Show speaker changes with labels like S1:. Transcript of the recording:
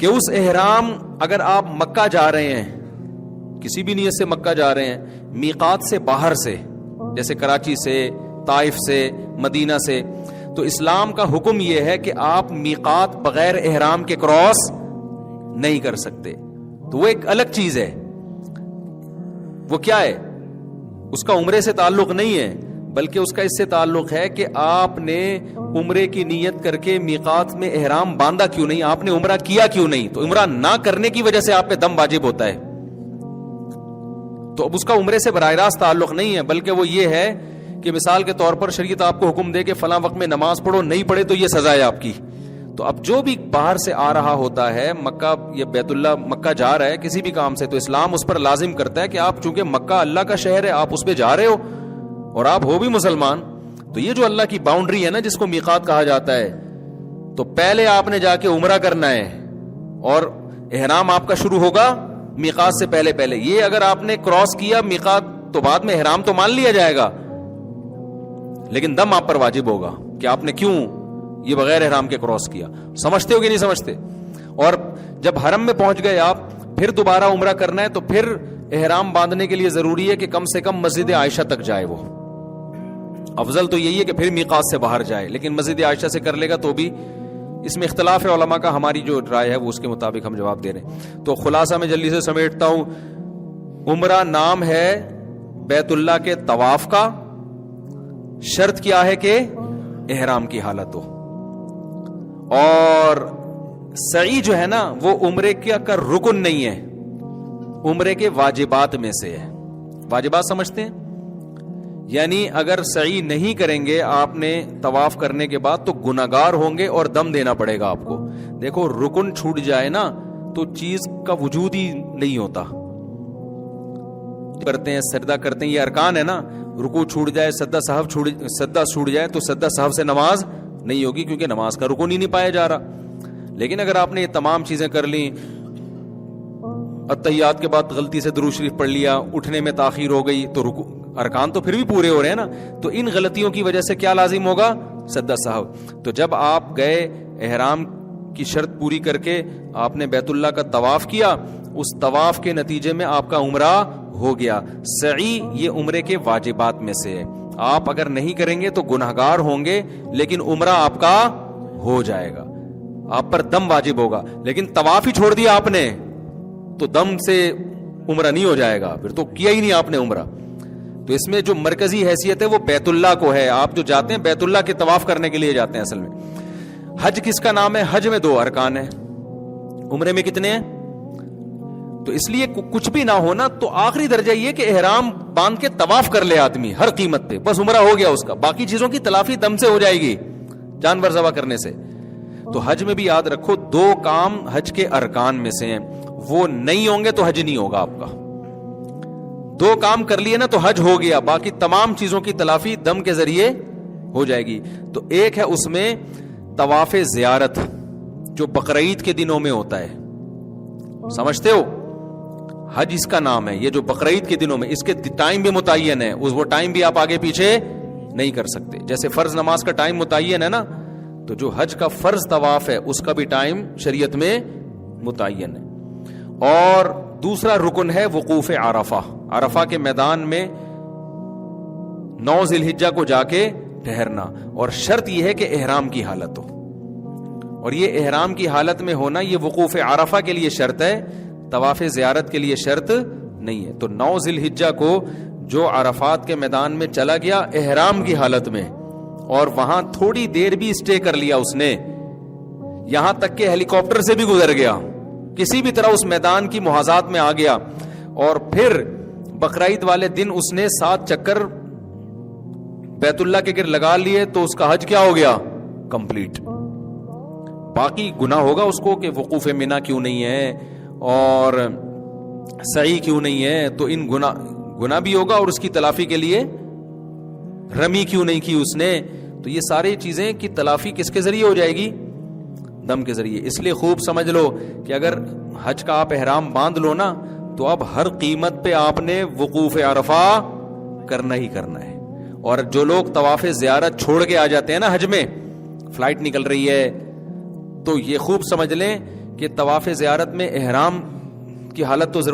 S1: کہ اس احرام اگر آپ مکہ جا رہے ہیں, کسی بھی نیت سے مکہ جا رہے ہیں, میقات سے باہر سے, جیسے کراچی سے, طائف سے, مدینہ سے, تو اسلام کا حکم یہ ہے کہ آپ میقات بغیر احرام کے کراس نہیں کر سکتے. تو وہ ایک الگ چیز ہے. وہ کیا ہے؟ اس کا عمرے سے تعلق نہیں ہے, بلکہ اس کا اس سے تعلق ہے کہ آپ نے عمرے کی نیت کر کے میقات میں احرام باندھا کیوں نہیں, آپ نے عمرہ کیا کیوں نہیں. تو عمرہ نہ کرنے کی وجہ سے آپ پہ دم واجب ہوتا ہے. تو اب اس کا عمرے سے براہ راست تعلق نہیں ہے, بلکہ وہ یہ ہے کہ مثال کے طور پر شریعت آپ کو حکم دے کہ فلاں وقت میں نماز پڑھو, نہیں پڑھے تو یہ سزا ہے آپ کی. تو اب جو بھی باہر سے آ رہا ہوتا ہے مکہ یا بیت اللہ, مکہ جا رہا ہے کسی بھی کام سے, تو اسلام اس پر لازم کرتا ہے کہ آپ چونکہ مکہ اللہ کا شہر ہے, آپ اس پہ جا رہے ہو اور آپ ہو بھی مسلمان, تو یہ جو اللہ کی باؤنڈری ہے نا جس کو میقات کہا جاتا ہے, تو پہلے آپ نے جا کے عمرہ کرنا ہے اور احرام آپ کا شروع ہوگا میقات سے پہلے. یہ اگر آپ نے کراس کیا میقات تو بعد میں احرام تو مان لیا جائے گا, لیکن دم آپ پر واجب ہوگا کہ آپ نے کیوں یہ بغیر احرام کے کراس کیا. سمجھتے ہو کہ نہیں سمجھتے؟ اور جب حرم میں پہنچ گئے آپ, پھر دوبارہ عمرہ کرنا ہے, تو پھر احرام باندھنے کے لیے ضروری ہے کہ کم سے کم مسجد عائشہ تک جائے. وہ افضل تو یہی ہے کہ پھر میقات سے باہر جائے, لیکن مسجد عائشہ سے کر لے گا تو بھی اس میں اختلاف ہے علماء کا. ہماری جو رائے ہے وہ اس کے مطابق ہم جواب دے رہے ہیں. تو خلاصہ میں جلدی سے سمیٹتا ہوں, عمرہ نام ہے بیت اللہ کے طواف کا, شرط کیا ہے کہ احرام کی حالت ہو, اور سعی جو ہے نا وہ عمرے کا رکن نہیں ہے, عمرے کے واجبات میں سے ہے. واجبات سمجھتے ہیں؟ یعنی اگر سعی نہیں کریں گے آپ نے طواف کرنے کے بعد تو گناہگار ہوں گے اور دم دینا پڑے گا آپ کو. دیکھو رکن چھوٹ جائے نا تو چیز کا وجود ہی نہیں ہوتا. کرتے ہیں سجدہ کرتے ہیں, یہ ارکان ہے نا, رکوع چھوٹ جائے, سجدہ چھوٹ جائے تو سجدہ سہو سے نماز نہیں ہوگی, کیونکہ نماز کا رکن ہی نہیں پایا جا رہا. لیکن اگر آپ نے یہ تمام چیزیں کر لیں, اتحیات کے بعد غلطی سے درود شریف پڑھ لیا, اٹھنے میں تاخیر ہو گئی, تو ارکان تو پھر بھی پورے ہو رہے ہیں نا. تو ان غلطیوں کی وجہ سے کیا لازم ہوگا؟ سجدہ سہو. تو جب آپ گئے احرام کی شرط پوری کر کے آپ نے بیت اللہ کا طواف کیا, اس طواف کے نتیجے میں آپ کا عمرہ ہو گیا. سعی یہ عمرے کے واجبات میں سے ہے. آپ اگر نہیں کریں گے تو گناہگار ہوں گے, لیکن عمرہ آپ کا ہو جائے گا, آپ پر دم واجب ہوگا. لیکن طواف ہی چھوڑ دیا آپ نے تو دم سے عمرہ نہیں ہو جائے گا, پھر تو کیا ہی نہیں آپ نے عمرہ. تو اس میں جو مرکزی حیثیت ہے وہ بیت اللہ کو ہے. آپ جو جاتے ہیں بیت اللہ کے طواف کرنے کے لیے جاتے ہیں. اصل میں حج کس کا نام ہے؟ حج میں 2 ارکان ہیں, عمرے میں کتنے ہیں؟ تو اس لیے کچھ بھی نہ ہونا تو آخری درجہ یہ کہ احرام باندھ کے طواف کر لے آدمی ہر قیمت پہ, بس عمرہ ہو گیا اس کا. باقی چیزوں کی تلافی دم سے ہو جائے گی, جانور ذبح کرنے سے. تو حج میں بھی یاد رکھو 2 کام حج کے ارکان میں سے ہیں, وہ نہیں ہوں گے تو حج نہیں ہوگا آپ کا. 2 کام کر لیے نا تو حج ہو گیا, باقی تمام چیزوں کی تلافی دم کے ذریعے ہو جائے گی. تو ایک ہے اس میں طواف زیارت جو بقرعید کے دنوں میں ہوتا ہے, سمجھتے ہو؟ حج اس کا نام ہے, یہ جو بقرعید کے دنوں میں, اس کے ٹائم بھی متعین ہے, وہ ٹائم بھی آپ آگے پیچھے نہیں کر سکتے. جیسے فرض نماز کا ٹائم متعین ہے نا, تو جو حج کا فرض طواف ہے اس کا بھی ٹائم شریعت میں متعین ہے. اور دوسرا رکن ہے وقوف عرفہ, عرفہ کے میدان میں 9 ذی الحجہ کو جا کے ٹھہرنا. اور شرط یہ ہے کہ احرام کی حالت ہو, اور یہ احرام کی حالت میں ہونا یہ وقوف عرفہ کے لیے شرط ہے, طواف زیارت کے لیے شرط نہیں ہے. تو 9 ذی الحجہ کو جو عرفات کے میدان میں چلا گیا احرام کی حالت میں, اور وہاں تھوڑی دیر بھی اسٹے کر لیا اس نے, یہاں تک کہ ہیلی کاپٹر سے بھی گزر گیا, کسی بھی طرح اس میدان کی محاذات میں آ گیا, اور پھر بقرعید والے دن اس نے 7 چکر بیت اللہ کے گرد لگا لیے, تو اس کا حج کیا ہو گیا؟ کمپلیٹ. باقی گناہ ہوگا اس کو کہ وقوف منی کیوں نہیں ہے اور سعی کیوں نہیں ہے, تو ان گناہ بھی ہوگا, اور اس کی تلافی کے لیے رمی کیوں نہیں کی اس نے. تو یہ ساری چیزیں کی تلافی کس کے ذریعے ہو جائے گی؟ دم کے ذریعے. اس لیے خوب سمجھ لو کہ اگر حج کا آپ احرام باندھ لو نا, تو اب ہر قیمت پہ آپ نے وقوف عرفہ کرنا ہی کرنا ہے. اور جو لوگ طواف زیارت چھوڑ کے آ جاتے ہیں نا حج میں, فلائٹ نکل رہی ہے, تو یہ خوب سمجھ لیں کہ طواف زیارت میں احرام کی حالت تو ضرور